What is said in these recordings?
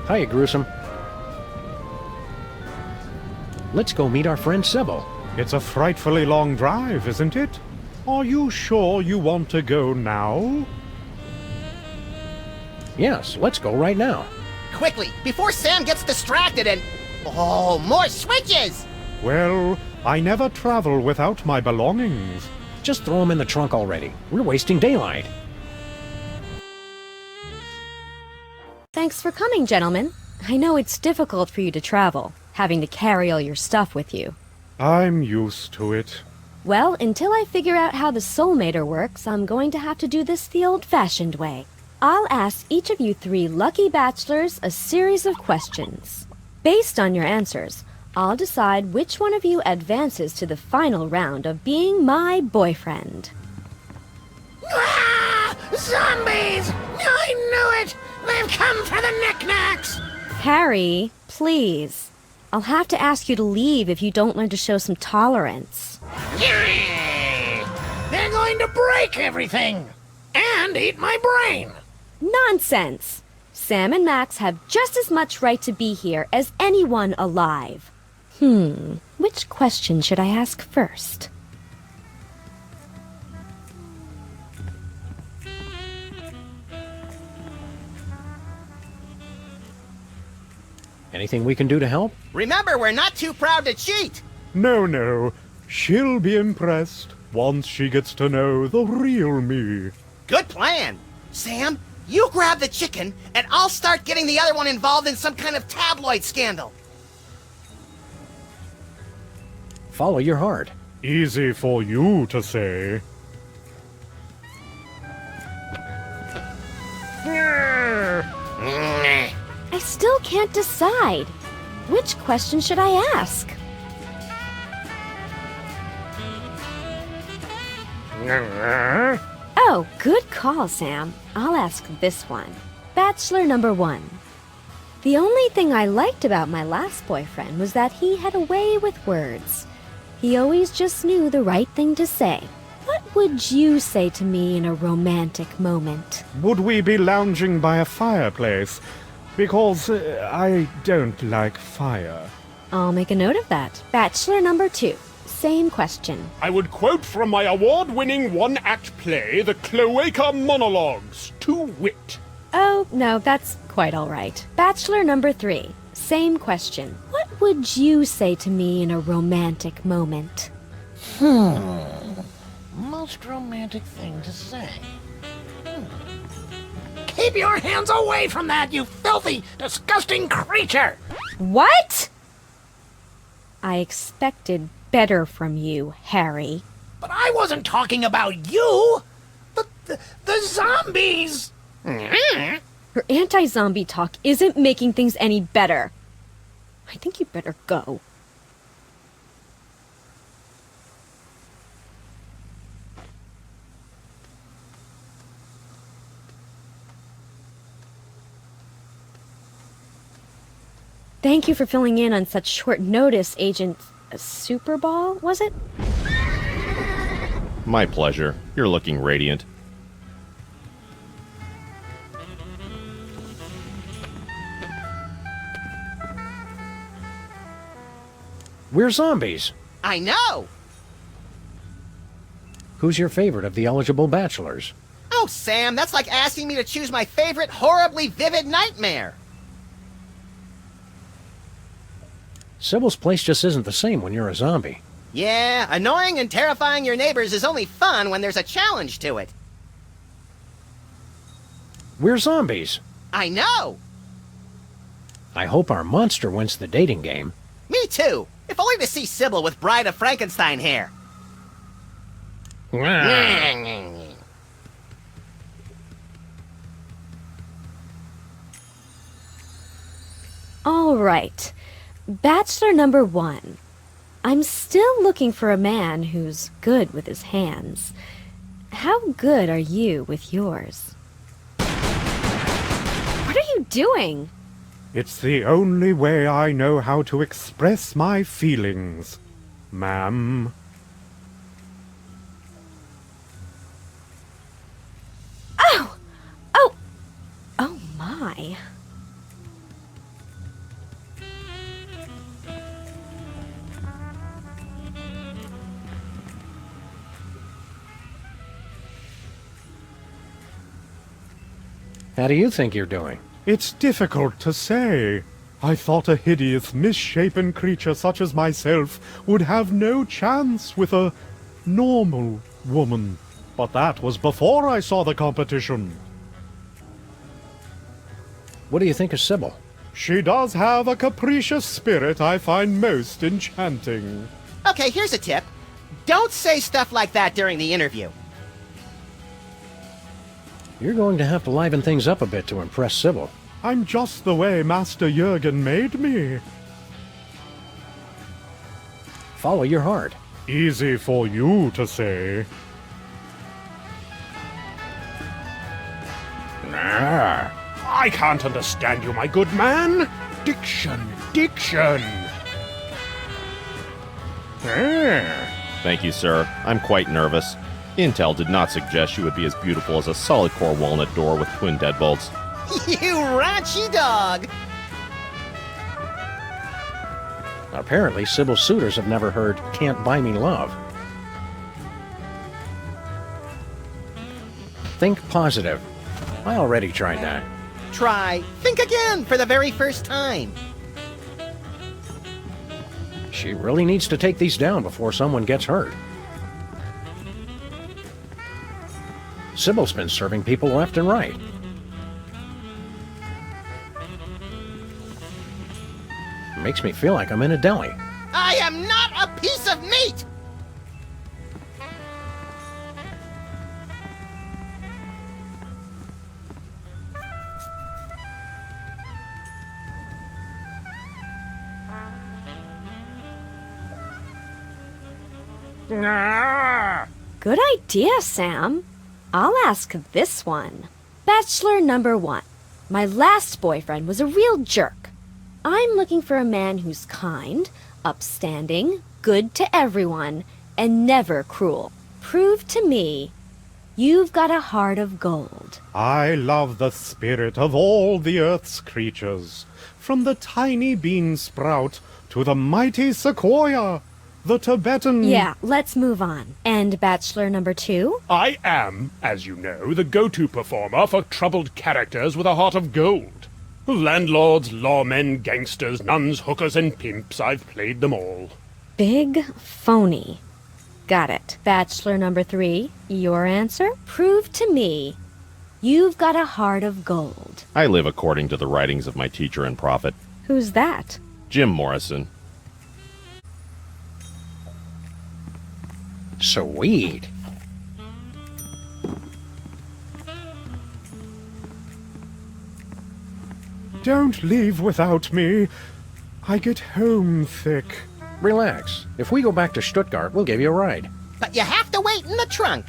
Hiya, Gruesome. Let's go meet our friend Sybil. It's a frightfully long drive, isn't it? Are you sure you want to go now? Yes, let's go right now. Quickly, before Sam gets distracted and... Oh, more switches! Well, I never travel without my belongings. Just throw them in the trunk already. We're wasting daylight. Thanks for coming, gentlemen. I know it's difficult for you to travel, having to carry all your stuff with you. I'm used to it. Well, until I figure out how the soulmater works, I'm going to have to do this the old-fashioned way. I'll ask each of you 3 lucky bachelors a series of questions. Based on your answers, I'll decide which one of you advances to the final round of being my boyfriend. Ah! Zombies! I knew it! They've come for the knickknacks! Harry, please. I'll have to ask you to leave if you don't learn to show some tolerance. Yeah! They're going to break everything! And eat my brain! Nonsense! Sam and Max have just as much right to be here as anyone alive. Which question should I ask first? Anything we can do to help? Remember, we're not too proud to cheat! No. She'll be impressed once she gets to know the real me. Good plan! Sam, you grab the chicken, and I'll start getting the other one involved in some kind of tabloid scandal. Follow your heart. Easy for you to say. I still can't decide. Which question should I ask? Oh, good call, Sam. I'll ask this one. Bachelor number 1. The only thing I liked about my last boyfriend was that he had a way with words. He always just knew the right thing to say. What would you say to me in a romantic moment? Would we be lounging by a fireplace? Because I don't like fire. I'll make a note of that. Bachelor number 2. Same question. I would quote from my award-winning one-act play, The Cloaca Monologues, to wit. Oh, no, that's quite all right. Bachelor number 3. Same question. What would you say to me in a romantic moment? Most romantic thing to say. Keep your hands away from that, you filthy, disgusting creature! What? I expected better from you, Harry. But I wasn't talking about you! The zombies! Your anti-zombie talk isn't making things any better. I think you better go. Thank you for filling in on such short notice, Agent Superball, was it? My pleasure. You're looking radiant. We're zombies. I know! Who's your favorite of the eligible bachelors? Oh, Sam, that's like asking me to choose my favorite horribly vivid nightmare. Sybil's place just isn't the same when you're a zombie. Yeah, annoying and terrifying your neighbors is only fun when there's a challenge to it. We're zombies. I know! I hope our monster wins the dating game. Me too! If only to see Sybil with Bride of Frankenstein hair. All right. Bachelor number 1. I'm still looking for a man who's good with his hands. How good are you with yours? What are you doing? It's the only way I know how to express my feelings, ma'am. Oh my. How do you think you're doing? It's difficult to say. I thought a hideous, misshapen creature such as myself would have no chance with a normal woman. But that was before I saw the competition. What do you think of Sybil? She does have a capricious spirit I find most enchanting. Okay, here's a tip. Don't say stuff like that during the interview. You're going to have to liven things up a bit to impress Sybil. I'm just the way Master Jurgen made me. Follow your heart. Easy for you to say. Nah, I can't understand you, my good man. Diction, diction. Thank you, sir. I'm quite nervous. Intel did not suggest you would be as beautiful as a solid core walnut door with twin deadbolts. You raunchy dog! Apparently, Sybil's suitors have never heard "Can't Buy Me Love." Think positive. I already tried that. Try. Think again for the very first time. She really needs to take these down before someone gets hurt. Sybil's been serving people left and right. Makes me feel like I'm in a deli. I am not a piece of meat! Good idea, Sam. I'll ask this one. Bachelor number 1. My last boyfriend was a real jerk. I'm looking for a man who's kind, upstanding, good to everyone, and never cruel. Prove to me you've got a heart of gold. I love the spirit of all the earth's creatures, from the tiny bean sprout to the mighty sequoia, the Tibetan... Yeah, let's move on. And bachelor number 2? I am, as you know, the go-to performer for troubled characters with a heart of gold. Landlords, lawmen, gangsters, nuns, hookers, and pimps. I've played them all. Big phony. Got it. Bachelor number 3, your answer? Prove to me you've got a heart of gold. I live according to the writings of my teacher and prophet, Who's that? Jim Morrison. Sweet. Don't leave without me. I get homesick. Relax. If we go back to Stuttgart, we'll give you a ride. But you have to wait in the trunk.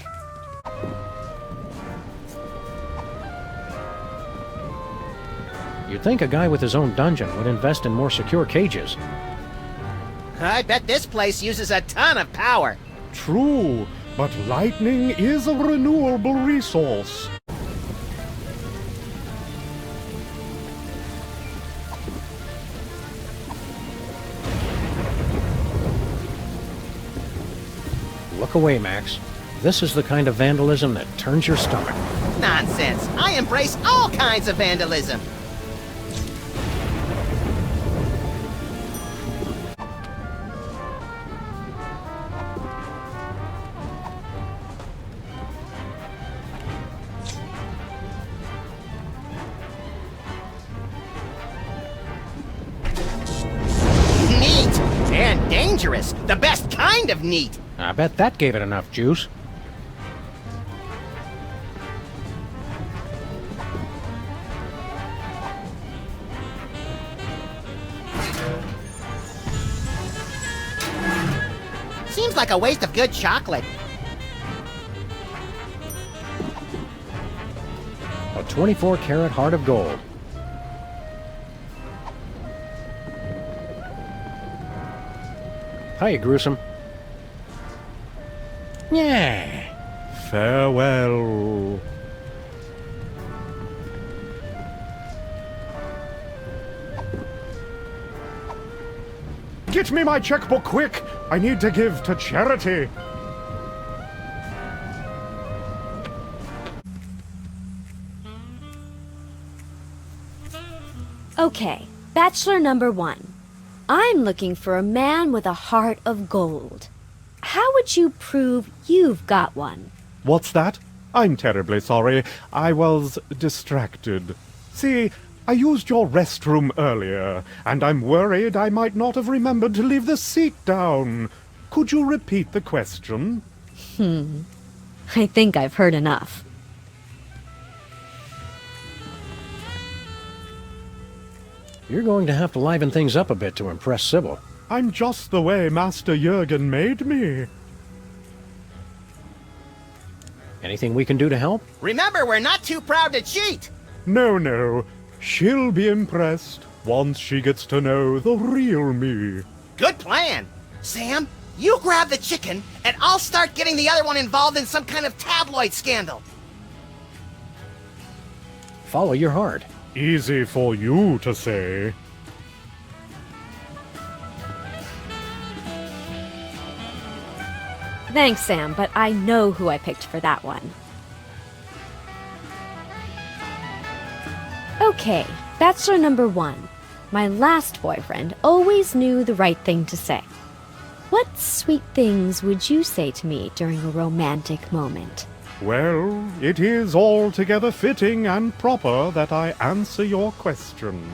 You'd think a guy with his own dungeon would invest in more secure cages. I bet this place uses a ton of power. True, but lightning is a renewable resource. Look away, Max. This is the kind of vandalism that turns your stomach. Nonsense. I embrace all kinds of vandalism. Neat and dangerous. The best kind of neat. I bet that gave it enough juice. Seems like a waste of good chocolate. A 24-karat heart of gold. Hiya, Gruesome. Yeah. Farewell. Get me my checkbook quick! I need to give to charity. Okay, bachelor number 1. I'm looking for a man with a heart of gold. How would you prove you've got one? What's that? I'm terribly sorry. I was distracted. See, I used your restroom earlier, and I'm worried I might not have remembered to leave the seat down. Could you repeat the question? I think I've heard enough. You're going to have to liven things up a bit to impress Sybil. I'm just the way Master Jurgen made me. Anything we can do to help? Remember, we're not too proud to cheat. No. She'll be impressed once she gets to know the real me. Good plan. Sam, you grab the chicken, and I'll start getting the other one involved in some kind of tabloid scandal. Follow your heart. Easy for you to say. Thanks, Sam, but I know who I picked for that one. Okay, bachelor number 1. My last boyfriend always knew the right thing to say. What sweet things would you say to me during a romantic moment? Well, it is altogether fitting and proper that I answer your question.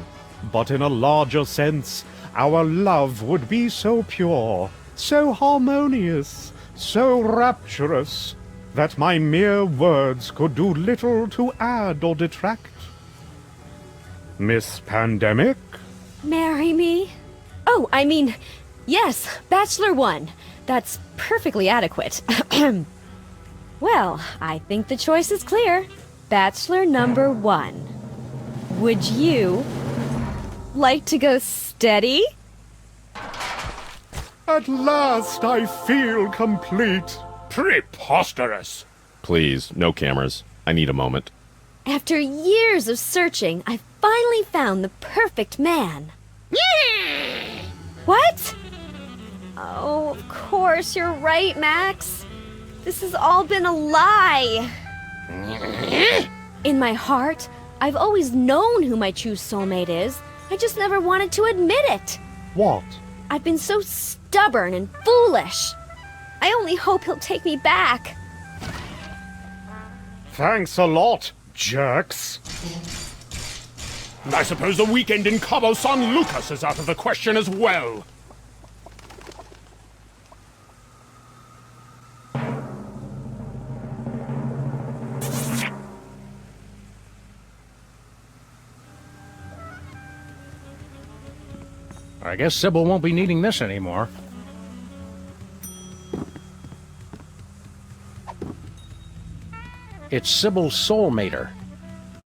But in a larger sense, our love would be so pure, so harmonious, so rapturous, that my mere words could do little to add or detract. Miss Pandemic? Marry me? Oh, I mean, yes, bachelor 1. That's perfectly adequate. Well, I think the choice is clear. Bachelor number 1. Would you like to go steady? At last I feel complete. Preposterous! Please, no cameras. I need a moment. After years of searching, I finally found the perfect man. What? Oh, of course, you're right, Max. This has all been a lie. In my heart, I've always known who my true soulmate is. I just never wanted to admit it. What? I've been so stubborn and foolish. I only hope he'll take me back. Thanks a lot, jerks. I suppose the weekend in Cabo San Lucas is out of the question as well. I guess Sybil won't be needing this anymore. It's Sybil's soulmater.